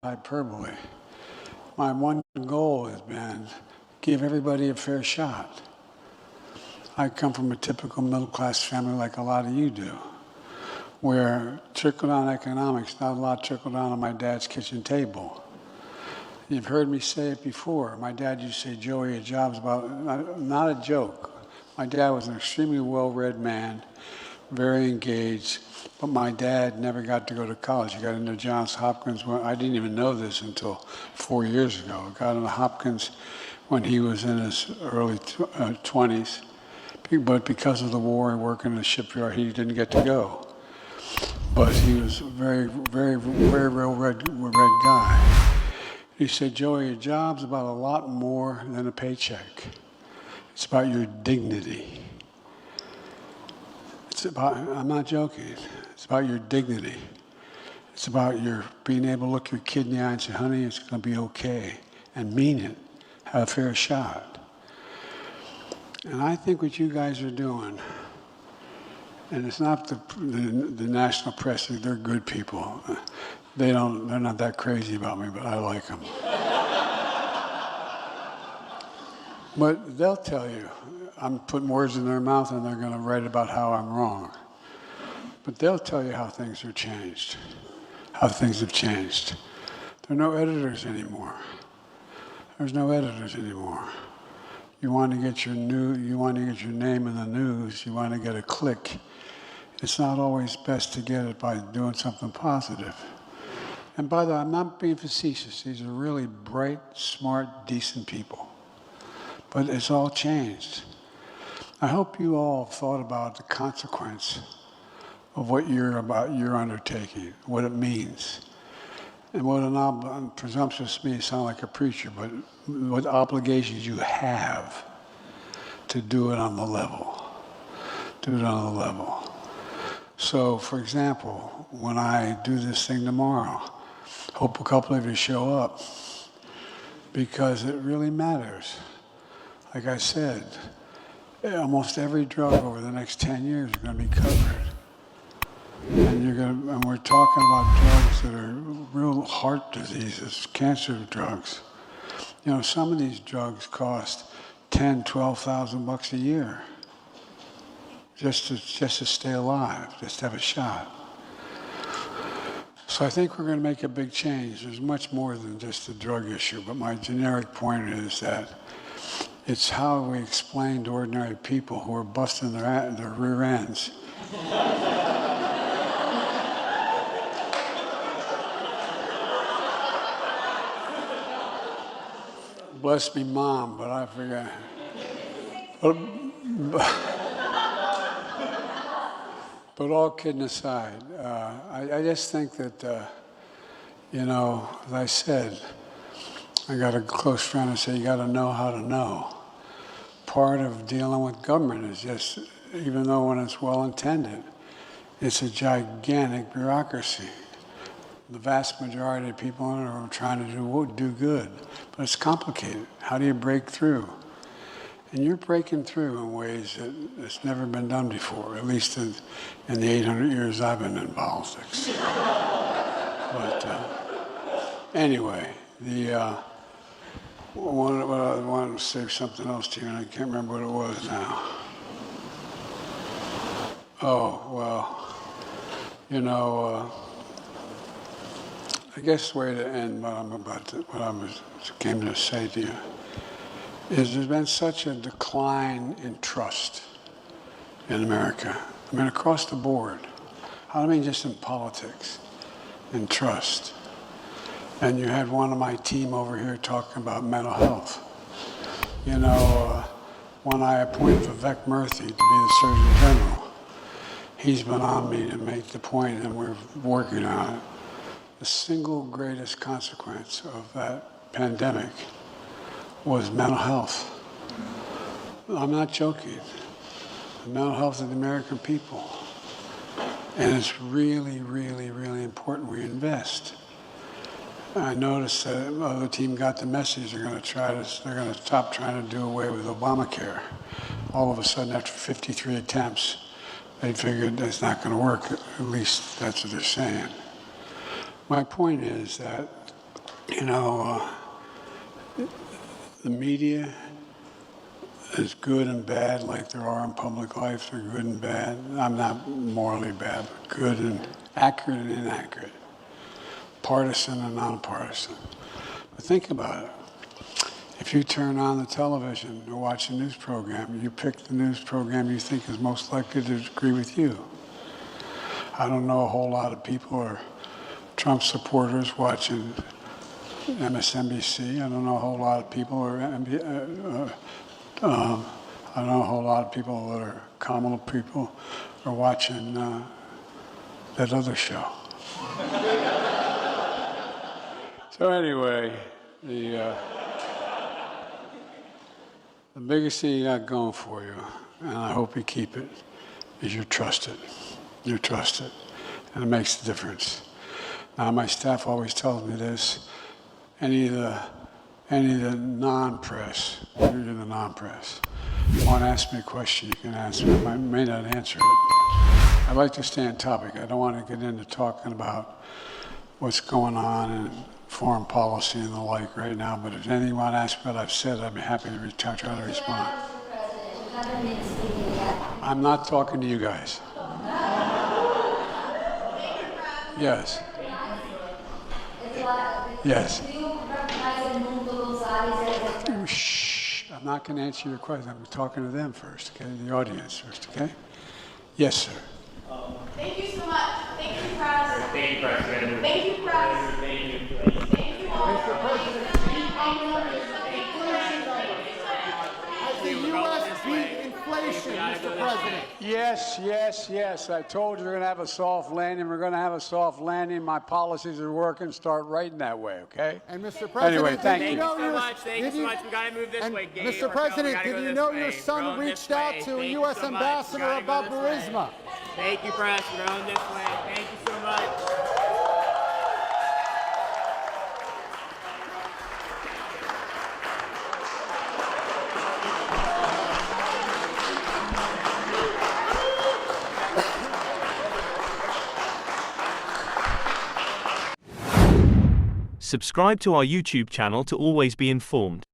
hyperbole. My one goal has been give everybody a fair shot. I come from a typical middle-class family like a lot of you do, where trickle-down economics, not a lot trickled down on my dad's kitchen table. You've heard me say it before. My dad used to say, Joey, a job's about, not a joke. My dad was an extremely well-read man, very engaged, but my dad never got to go to college. He got into Johns Hopkins. I didn't even know this until 4 years ago. He got into Hopkins when he was in his early 20s. But because of the war and working in the shipyard, he didn't get to go. But he was a very, very, very well-read guy. He said, Joey, your job's about a lot more than a paycheck. It's about your dignity. It's about, I'm not joking, it's about your dignity. It's about your being able to look your kid in the eye and say, honey, it's going to be okay, and mean it, have a fair shot. And I think what you guys are doing, and it's not the national press, they're good people. They're not that crazy about me, but I like them. But they'll tell you, I'm putting words in their mouth and they're going to write about how I'm wrong. But they'll tell you how things are changed, how things have changed. There are no editors anymore. There's no editors anymore. You want to get your name in the news, you want to get a click. It's not always best to get it by doing something positive. And by the way, I'm not being facetious. These are really bright, smart, decent people. But it's all changed. I hope you all thought about the consequence of what you're undertaking, what it means. And what presumptuous me sound like a preacher, but what obligations you have to do it on the level. Do it on the level. So, for example, when I do this thing tomorrow, hope a couple of you show up, because it really matters. Like I said, almost every drug over the next 10 years is going to be covered. And we're talking about drugs that are real heart diseases, cancer drugs. You know, some of these drugs cost $10,000, $12,000 a year just to stay alive, just to have a shot. So I think we're going to make a big change. There's much more than just the drug issue, but my generic point is that it's how we explain to ordinary people who are busting their rear ends. Bless me, Mom, but I forgot. But all kidding aside, I just think that, you know, as I said, I got a close friend who said, you got to know how to know. Part of dealing with government is just, even though when it's well-intended, it's a gigantic bureaucracy. The vast majority of people in it are trying to do good, but it's complicated. How do you break through? And you're breaking through in ways that it's never been done before, at least in the 800 years I've been in politics. But anyway, I wanted to say something else to you, and I can't remember what it was now. Oh, well, you know, I guess the way to end what I came to say to you is there's been such a decline in trust in America. I mean, across the board. I don't mean just in politics, in trust. And you had one of my team over here talking about mental health. You know, when I appointed Vivek Murthy to be the Surgeon General, he's been on me to make the point, and we're working on it. The single greatest consequence of that pandemic was mental health. I'm not joking. The mental health of the American people. And it's really, really, really important we invest. I noticed that the team got the message they're going to stop trying to do away with Obamacare. All of a sudden, after 53 attempts, they figured that's not going to work. At least that's what they're saying. My point is that You know, the media is good and bad like there are in public life. They're good and bad. I'm not morally bad, but good and accurate and inaccurate. Partisan and nonpartisan. But think about it. If you turn on the television or watch a news program, you pick the news program you think is most likely to agree with you. I don't know a whole lot of people are Trump supporters watching MSNBC. I don't know a whole lot of people are I don't know a whole lot of people that are Kamala people are watching that other show. So anyway, the biggest thing you got going for you, and I hope you keep it, is you're trusted. You're trusted, and it makes a difference. Now, my staff always tells me this: any of the non-press, you're the non-press. If you want to ask me a question, you can ask me. I may not answer it. I'd like to stay on topic. I don't want to get into talking about what's going on in foreign policy and the like right now, but if anyone asks what I've said, I'd be happy to try to respond. I'm not talking to you guys. Yes. Yes. Shh. I'm not going to answer your question. I'm talking to them first, okay? The audience first, okay? Yes, sir. Thank you so much. Thank you, press. Thank you, President. Thank you, press. Thank you. Thank you all. Mr. President, as the U.S. beat inflation, Mr. President. Yes, yes, yes. I told you we're going to have a soft landing. We're going to have a soft landing. My policies are working. Start writing that way, okay? And Mr. President, Anyway, thank did you. you know your Thank you so much. We got to move this and way, Gabe. Mr. President, We gotta did go you this know way. your son Going reached this out way. to a Thank you U.S. so much. ambassador We gotta go about this way. Burisma? Thank you, press. We're going this way. Thank you so much. Subscribe to our YouTube channel to always be informed.